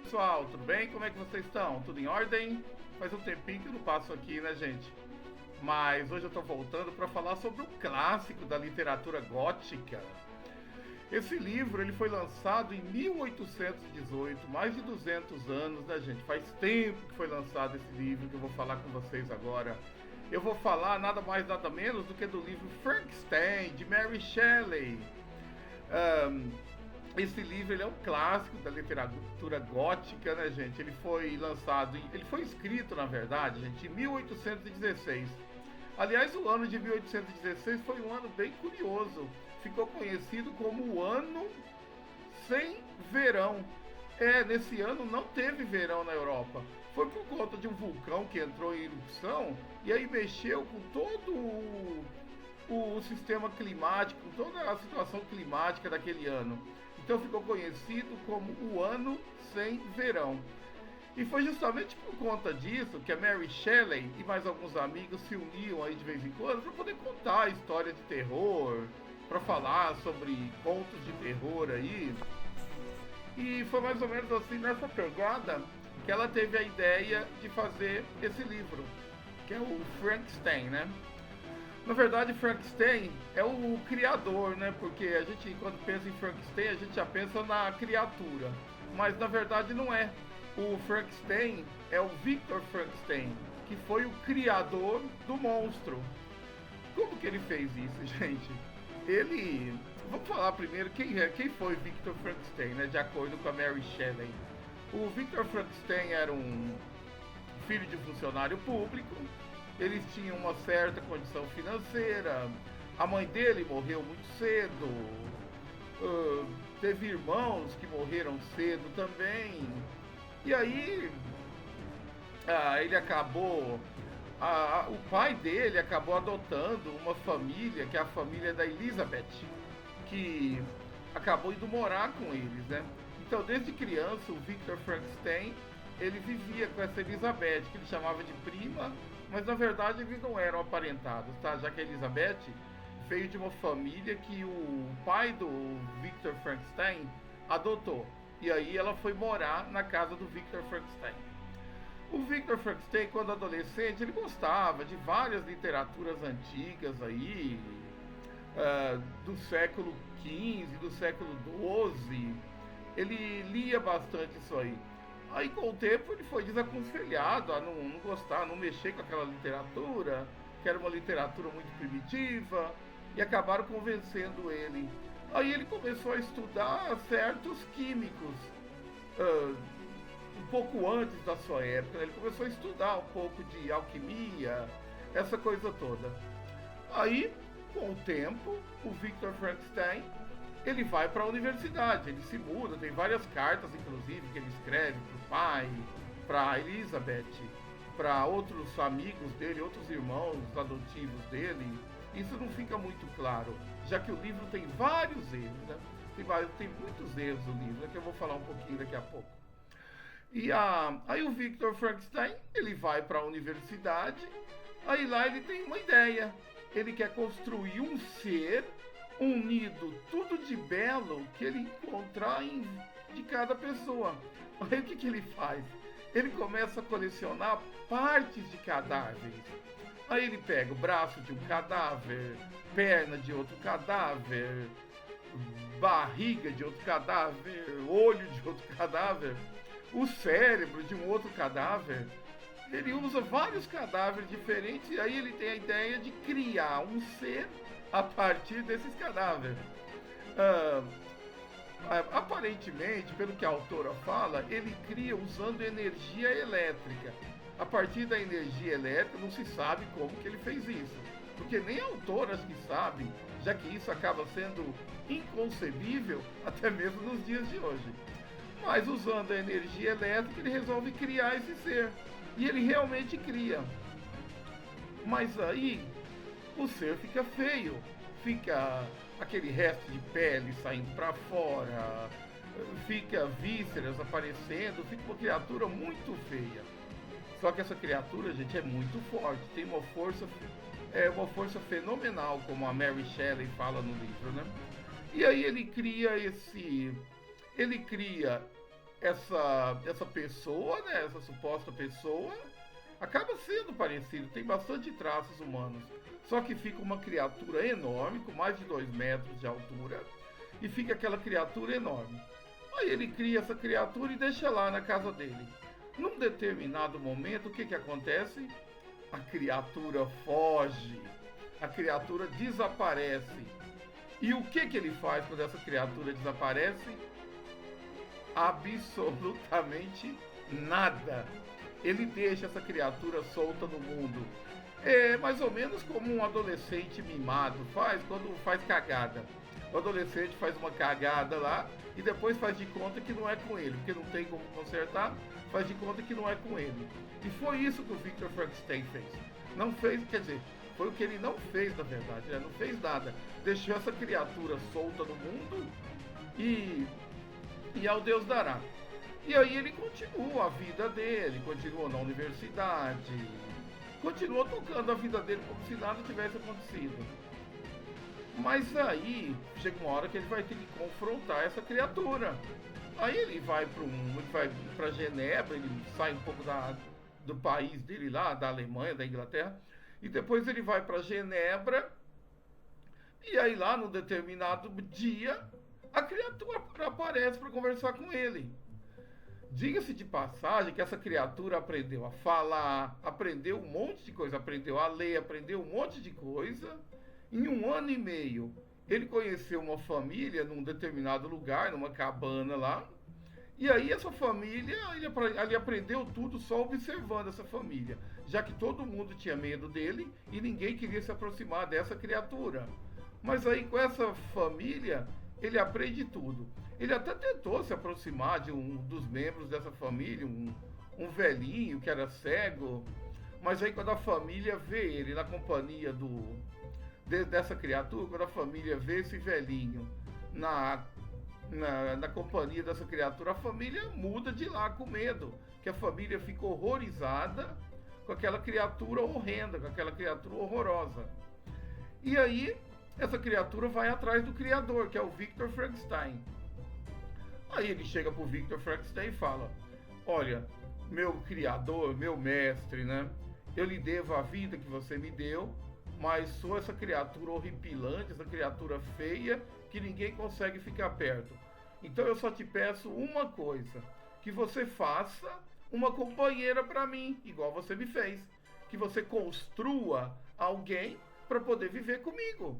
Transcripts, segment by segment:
Pessoal, tudo bem? Como é que vocês estão? Tudo em ordem? Faz um tempinho que eu não passo aqui, né, gente? Mas hoje eu tô voltando para falar sobre um clássico da literatura gótica. Esse livro ele foi lançado em 1818, mais de 200 anos, né, gente? Faz tempo que foi lançado esse livro que eu vou falar com vocês agora. Eu vou falar nada mais nada menos do que do livro Frankenstein, de Mary Shelley. Esse livro ele é um clássico da literatura gótica, né, gente? Ele foi lançado, ele foi escrito, na verdade, gente, em 1816. Aliás, o ano de 1816 foi um ano bem curioso. Ficou conhecido como o ano sem verão. Nesse ano não teve verão na Europa. Foi por conta de um vulcão que entrou em erupção e aí mexeu com todo o sistema climático, toda a situação climática daquele ano. Então ficou conhecido como o ano sem verão. E foi justamente por conta disso que a Mary Shelley e mais alguns amigos se uniam aí de vez em quando para poder contar a história de terror, para falar sobre contos de terror aí. E foi mais ou menos assim nessa pegada que ela teve a ideia de fazer esse livro, que é o Frankenstein, né? Na verdade, Frankenstein é o criador, né? Porque a gente, quando pensa em Frankenstein, a gente já pensa na criatura. Mas na verdade não é. O Frankenstein é o Victor Frankenstein, que foi o criador do monstro. Como que ele fez isso, gente? Ele... Vamos falar primeiro quem foi Victor Frankenstein, né? De acordo com a Mary Shelley. O Victor Frankenstein era um filho de funcionário público. Eles tinham uma certa condição financeira. A mãe dele morreu muito cedo. Teve irmãos que morreram cedo também. E aí ele acabou. O pai dele acabou adotando uma família, que é a família da Elizabeth, que acabou indo morar com eles, né? Então, desde criança, o Victor Frankenstein ele vivia com essa Elizabeth, que ele chamava de prima, mas na verdade eles não eram aparentados, tá? Já que a Elizabeth veio de uma família que o pai do Victor Frankenstein adotou. E aí ela foi morar na casa do Victor Frankenstein. O Victor Frankenstein, quando adolescente, ele gostava de várias literaturas antigas aí, do século XV, do século XII. Ele lia bastante isso aí. Aí com o tempo ele foi desaconselhado a não gostar, a não mexer com aquela literatura, que era uma literatura muito primitiva, e acabaram convencendo ele. Aí ele começou a estudar certos químicos, um pouco antes da sua época, ele começou a estudar um pouco de alquimia, essa coisa toda. Aí, com o tempo, o Victor Frankenstein ele vai para a universidade, ele se muda, tem várias cartas, inclusive, que ele escreve para o pai, para a Elizabeth, para outros amigos dele, outros irmãos adotivos dele. Isso não fica muito claro, já que o livro tem vários erros, né? Tem muitos erros no livro, né? Que eu vou falar um pouquinho daqui a pouco. Aí o Victor Frankenstein, ele vai para a universidade, aí lá ele tem uma ideia. Ele quer construir um ser unido, tudo de belo que ele encontrar de cada pessoa. Aí o que ele faz? Ele começa a colecionar partes de cadáveres. Aí ele pega o braço de um cadáver, perna de outro cadáver, barriga de outro cadáver, olho de outro cadáver, o cérebro de um outro cadáver. Ele usa vários cadáveres diferentes e aí ele tem a ideia de criar um ser a partir desses cadáveres. Aparentemente, pelo que a autora fala, ele cria usando energia elétrica. A partir da energia elétrica não se sabe como que ele fez isso, porque nem a autora acho que sabe, já que isso acaba sendo inconcebível até mesmo nos dias de hoje. Mas usando a energia elétrica ele resolve criar esse ser. E ele realmente cria. Mas aí o ser fica feio, fica aquele resto de pele saindo para fora, fica vísceras aparecendo, fica uma criatura muito feia. Só que essa criatura, gente, é muito forte, tem uma força fenomenal, como a Mary Shelley fala no livro, né? E aí ele cria essa pessoa, né, essa suposta pessoa, acaba sendo parecido, tem bastante traços humanos. Só que fica uma criatura enorme, com mais de 2 metros de altura, e fica aquela criatura enorme. Aí ele cria essa criatura e deixa lá na casa dele. Num determinado momento, o que acontece? A criatura foge, a criatura desaparece. E o que ele faz quando essa criatura desaparece? Absolutamente nada. Ele deixa essa criatura solta no mundo. É mais ou menos como um adolescente mimado faz quando faz cagada. O adolescente faz uma cagada lá e depois faz de conta que não é com ele, porque não tem como consertar, faz de conta que não é com ele. E foi isso que o Victor Frankenstein fez. Não fez, quer dizer, foi o que ele não fez na verdade, né? Não fez nada. Deixou essa criatura solta no mundo e ao Deus dará. E aí ele continua a vida dele, continua na universidade, continua tocando a vida dele como se nada tivesse acontecido. Mas aí chega uma hora que ele vai ter que confrontar essa criatura. Aí ele vai para Genebra, ele sai um pouco do país dele lá, da Alemanha, da Inglaterra, e depois ele vai para Genebra. E aí lá num determinado dia a criatura aparece para conversar com ele. Diga-se de passagem que essa criatura aprendeu a falar, aprendeu um monte de coisa, aprendeu a ler, aprendeu um monte de coisa. Em 1 ano e meio, ele conheceu uma família num determinado lugar, numa cabana lá. E aí essa família, ele aprendeu tudo só observando essa família, já que todo mundo tinha medo dele e ninguém queria se aproximar dessa criatura. Mas aí com essa família, ele aprende tudo. Ele até tentou se aproximar de um dos membros dessa família, um velhinho que era cego. Mas aí quando a família vê ele na companhia dessa criatura, quando a família vê esse velhinho na companhia dessa criatura, a família muda de lá com medo, que a família fica horrorizada com aquela criatura horrenda, com aquela criatura horrorosa. E aí essa criatura vai atrás do criador, que é o Victor Frankenstein. Aí ele chega pro Victor Frankenstein e fala: olha, meu criador, meu mestre, né? Eu lhe devo a vida que você me deu, mas sou essa criatura horripilante, essa criatura feia, que ninguém consegue ficar perto. Então eu só te peço uma coisa, que você faça uma companheira para mim, igual você me fez. Que você construa alguém para poder viver comigo.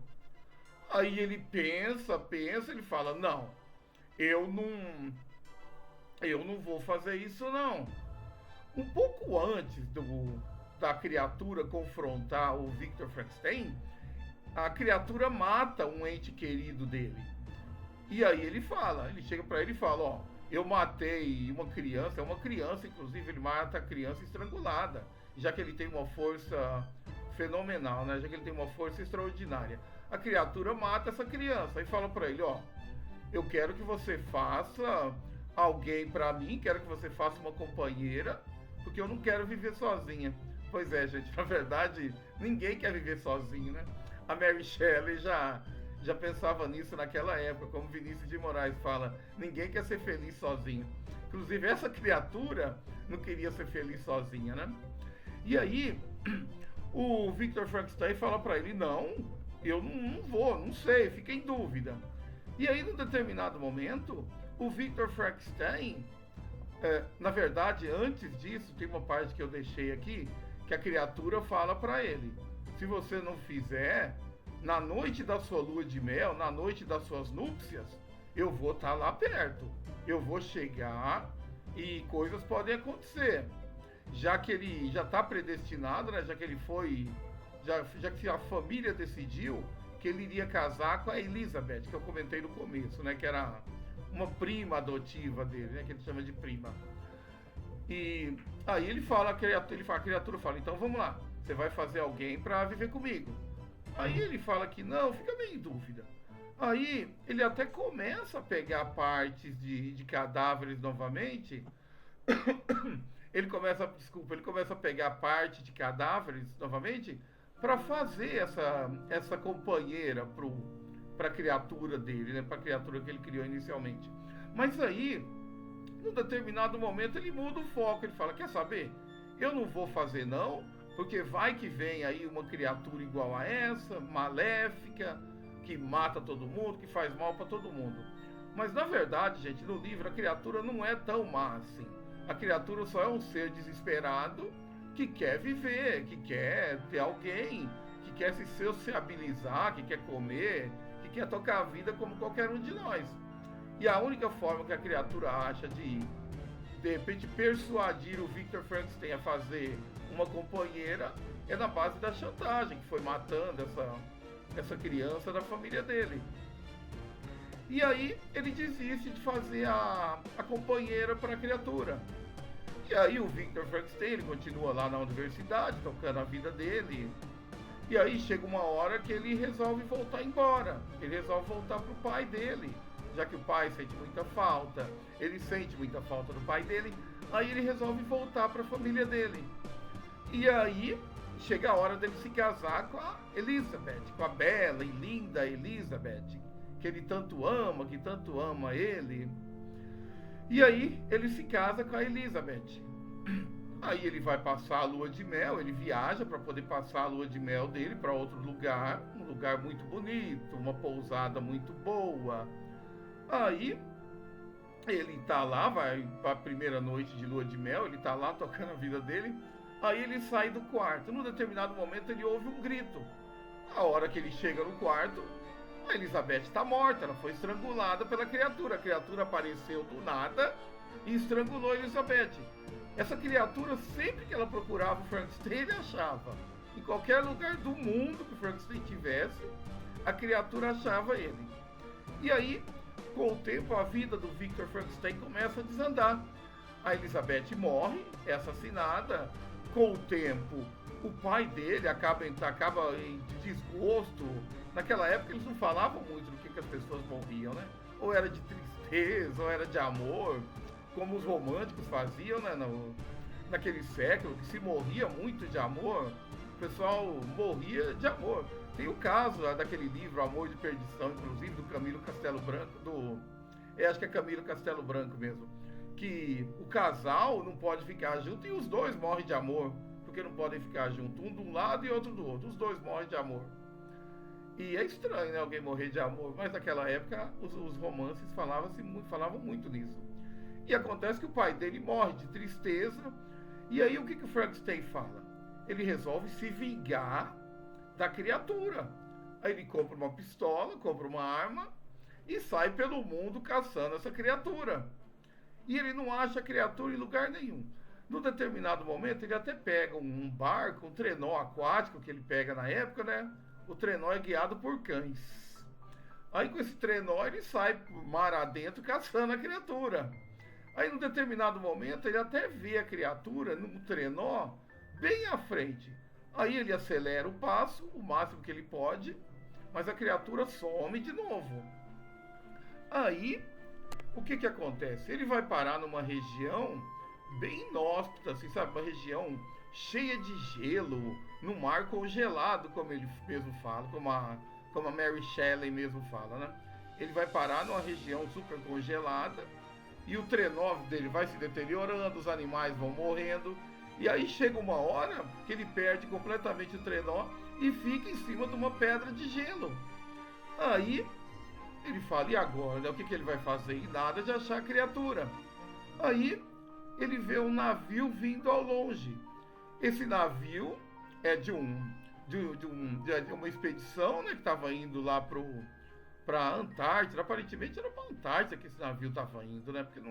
Aí ele pensa, ele fala: não, eu não vou fazer isso não. Um pouco antes da criatura confrontar o Victor Frankenstein, a criatura mata um ente querido dele. E aí ele chega para ele e fala: ó, eu matei uma criança, inclusive ele mata a criança estrangulada, já que ele tem uma força fenomenal, né? Já que ele tem uma força extraordinária. A criatura mata essa criança e fala para ele: ó, eu quero que você faça alguém para mim, quero que você faça uma companheira, porque eu não quero viver sozinha. Pois é, gente, na verdade, ninguém quer viver sozinho, né? A Mary Shelley já pensava nisso naquela época, como Vinícius de Moraes fala: ninguém quer ser feliz sozinho. Inclusive, essa criatura não queria ser feliz sozinha, né? E aí, o Victor Frankenstein fala para ele: não, eu não vou, não sei, fica em dúvida. E aí, num determinado momento, o Victor Frankenstein, na verdade, antes disso, tem uma parte que eu deixei aqui, que a criatura fala para ele: se você não fizer, na noite da sua lua de mel, na noite das suas núpcias, eu vou estar lá perto, eu vou chegar e coisas podem acontecer. Já que ele já está predestinado, né? Já que ele foi, já que a família decidiu que ele iria casar com a Elizabeth, que eu comentei no começo, né? Que era uma prima adotiva dele, né? Que ele chama de prima. E aí ele fala, a criatura fala: então vamos lá, você vai fazer alguém para viver comigo. Aí ele fala que não, fica meio em dúvida. Aí ele até começa a pegar partes de cadáveres novamente. Ele começa a pegar parte de cadáveres novamente para fazer essa companheira para a criatura dele, né? Para a criatura que ele criou inicialmente. Mas aí, num determinado momento ele muda o foco, ele fala, quer saber? Eu não vou fazer não, porque vai que vem aí uma criatura igual a essa, maléfica, que mata todo mundo, que faz mal para todo mundo. Mas na verdade, gente, no livro a criatura não é tão má assim. A criatura só é um ser desesperado que quer viver, que quer ter alguém, que quer se sociabilizar, que quer comer, que quer tocar a vida como qualquer um de nós. E a única forma que a criatura acha de repente, persuadir o Victor Frankenstein a fazer uma companheira é na base da chantagem, que foi matando essa criança da família dele. E aí ele desiste de fazer a companheira para a criatura. E aí o Victor Frankenstein, ele continua lá na universidade, tocando a vida dele. E aí chega uma hora que ele resolve voltar embora. Ele resolve voltar pro pai dele, já que o pai sente muita falta. Ele sente muita falta do pai dele. Aí ele resolve voltar para a família dele. E aí chega a hora dele se casar com a Elizabeth, com a bela e linda Elizabeth, que ele tanto ama, que tanto ama ele. E aí ele se casa com a Elizabeth. Aí ele vai passar a lua de mel, ele viaja para poder passar a lua de mel dele para outro lugar, um lugar muito bonito, uma pousada muito boa. Aí ele tá lá, vai para a primeira noite de lua de mel, ele tá lá tocando a vida dele. Aí ele sai do quarto. Num determinado momento ele ouve um grito. A hora que ele chega no quarto, a Elizabeth está morta, ela foi estrangulada pela criatura. A criatura apareceu do nada e estrangulou a Elizabeth. Essa criatura, sempre que ela procurava o Frankenstein, ele achava. Em qualquer lugar do mundo que o Frankenstein tivesse, a criatura achava ele. E aí, com o tempo, a vida do Victor Frankenstein começa a desandar. A Elizabeth morre, é assassinada. Com o tempo, o pai dele acaba em desgosto. Naquela época eles não falavam muito do que as pessoas morriam, né? Ou era de tristeza, ou era de amor, como os românticos faziam, né? Naquele século, que se morria muito de amor, o pessoal morria de amor. Tem o caso daquele livro Amor de Perdição, inclusive, do Camilo Castelo Branco, acho que é Camilo Castelo Branco mesmo, que o casal não pode ficar junto e os dois morrem de amor, porque não podem ficar junto, um de um lado e outro do outro, os dois morrem de amor. E é estranho, né, alguém morrer de amor, mas naquela época os romances falavam muito nisso. E acontece que o pai dele morre de tristeza, e aí o que o Frankenstein fala? Ele resolve se vingar da criatura. Aí ele compra uma pistola, compra uma arma e sai pelo mundo caçando essa criatura. E ele não acha a criatura em lugar nenhum. Num determinado momento, ele até pega um barco, um trenó aquático que ele pega na época, né? O trenó é guiado por cães. Aí com esse trenó ele sai mar adentro caçando a criatura. Aí num determinado momento ele até vê a criatura num trenó bem à frente. Aí ele acelera o passo, o máximo que ele pode, mas a criatura some de novo. Aí o que acontece? Ele vai parar numa região bem inóspita, assim, sabe? Uma região cheia de gelo, no mar congelado, como ele mesmo fala, como a Mary Shelley mesmo fala, né? Ele vai parar numa região super congelada e o trenó dele vai se deteriorando, os animais vão morrendo, e aí chega uma hora que ele perde completamente o trenó e fica em cima de uma pedra de gelo. Aí ele fala, e agora? Né? O que ele vai fazer? E nada de achar a criatura. Aí ele vê um navio vindo ao longe. Esse navio é de uma expedição, né, que estava indo lá para a Antártida. Aparentemente era para a Antártida que esse navio estava indo, né? Porque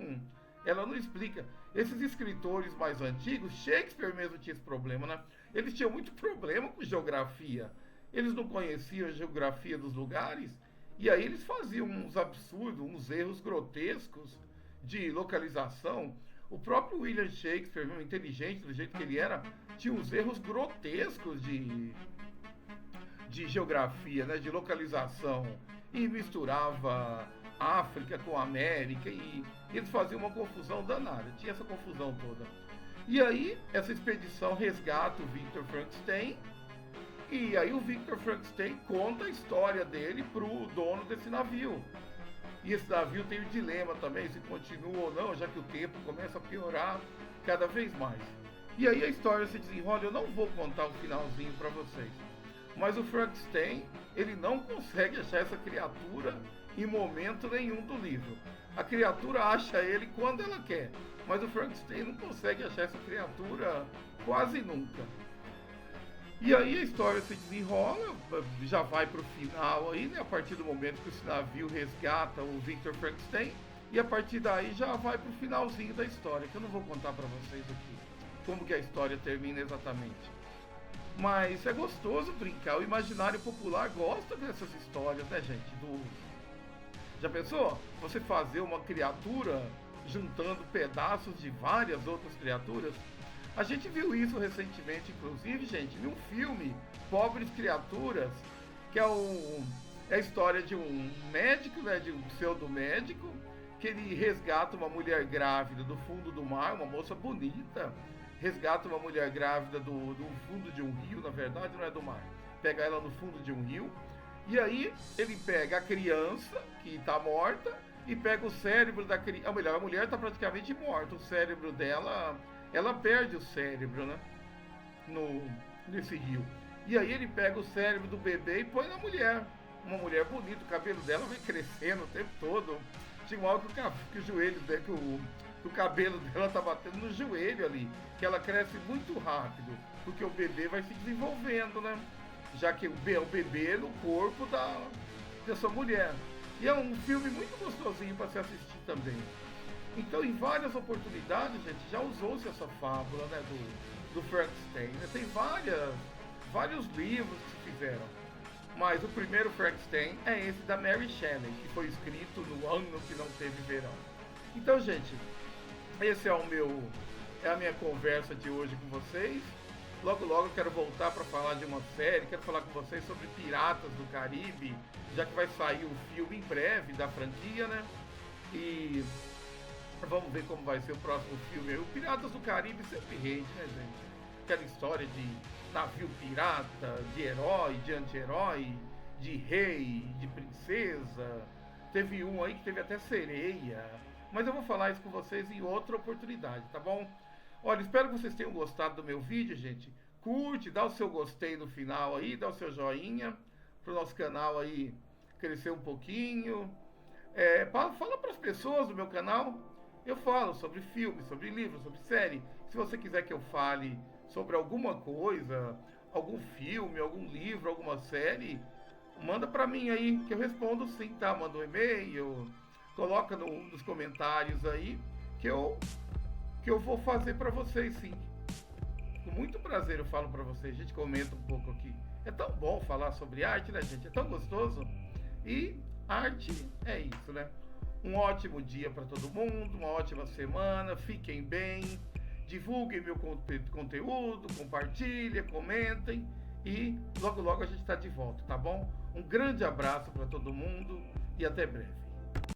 ela não explica. Esses escritores mais antigos, Shakespeare mesmo tinha esse problema, né? Eles tinham muito problema com geografia. Eles não conheciam a geografia dos lugares. E aí eles faziam uns absurdos, uns erros grotescos de localização. O próprio William Shakespeare, mesmo inteligente do jeito que ele era, tinha uns erros grotescos de geografia, né, de localização. E misturava África com América e eles faziam uma confusão danada. Tinha essa confusão toda. E aí essa expedição resgata o Victor Frankenstein. E aí o Victor Frankenstein conta a história dele pro dono desse navio. E esse navio tem o dilema também, se continua ou não, já que o tempo começa a piorar cada vez mais. E aí a história se desenrola, eu não vou contar o finalzinho para vocês. Mas o Frankenstein, ele não consegue achar essa criatura em momento nenhum do livro. A criatura acha ele quando ela quer, mas o Frankenstein não consegue achar essa criatura quase nunca. E aí a história se desenrola, já vai para o final aí, né? A partir do momento que esse navio resgata o Victor Frankenstein, e a partir daí já vai para o finalzinho da história, que eu não vou contar para vocês aqui como que a história termina exatamente. Mas é gostoso brincar, o imaginário popular gosta dessas histórias, né, gente? Já pensou? Você fazer uma criatura juntando pedaços de várias outras criaturas? A gente viu isso recentemente, inclusive, gente, num filme, Pobres Criaturas, que é a história de um médico, né, de um pseudo-médico, que ele resgata uma mulher grávida do fundo do mar, uma moça bonita, resgata uma mulher grávida do fundo de um rio, na verdade não é do mar, pega ela no fundo de um rio, e aí ele pega a criança, que está morta, e pega o cérebro da criança, ou melhor, a mulher está praticamente morta, o cérebro dela, ela perde o cérebro, né, nesse rio. E aí ele pega o cérebro do bebê e põe na mulher, uma mulher bonita, o cabelo dela vai crescendo o tempo todo, tinha uma hora que o joelho dela, que o cabelo dela tá batendo no joelho ali, que ela cresce muito rápido, porque o bebê vai se desenvolvendo, né? Já que o bebê no corpo dessa mulher. E é um filme muito gostosinho para se assistir também. Então, em várias oportunidades, gente, já usou-se essa fábula, né, do Frankenstein. Né? Tem vários livros que se fizeram. Mas o primeiro Frankenstein é esse da Mary Shelley, que foi escrito no ano que não teve verão. Então, gente, esse é a minha conversa de hoje com vocês. Logo, logo eu quero voltar para falar de uma série, quero falar com vocês sobre Piratas do Caribe, já que vai sair o filme em breve da franquia, né? E vamos ver como vai ser o próximo filme. O Piratas do Caribe sempre rende, né, gente? Aquela história de navio pirata, de herói, de anti-herói, de rei, de princesa. Teve um aí que teve até sereia. Mas eu vou falar isso com vocês em outra oportunidade, tá bom? Olha, espero que vocês tenham gostado do meu vídeo, gente. Curte, dá o seu gostei no final aí, dá o seu joinha pro nosso canal aí crescer um pouquinho. Fala para as pessoas do meu canal. Eu falo sobre filmes, sobre livros, sobre série. Se você quiser que eu fale sobre alguma coisa, algum filme, algum livro, alguma série, manda para mim aí que eu respondo sim, tá? Manda um e-mail, coloca nos comentários aí que eu vou fazer para vocês sim. Com muito prazer eu falo para vocês, a gente comenta um pouco aqui. É tão bom falar sobre arte, né, gente? É tão gostoso. E arte é isso, né? Um ótimo dia para todo mundo, uma ótima semana, fiquem bem, divulguem meu conteúdo, compartilhem, comentem e logo logo a gente está de volta, tá bom? Um grande abraço para todo mundo e até breve.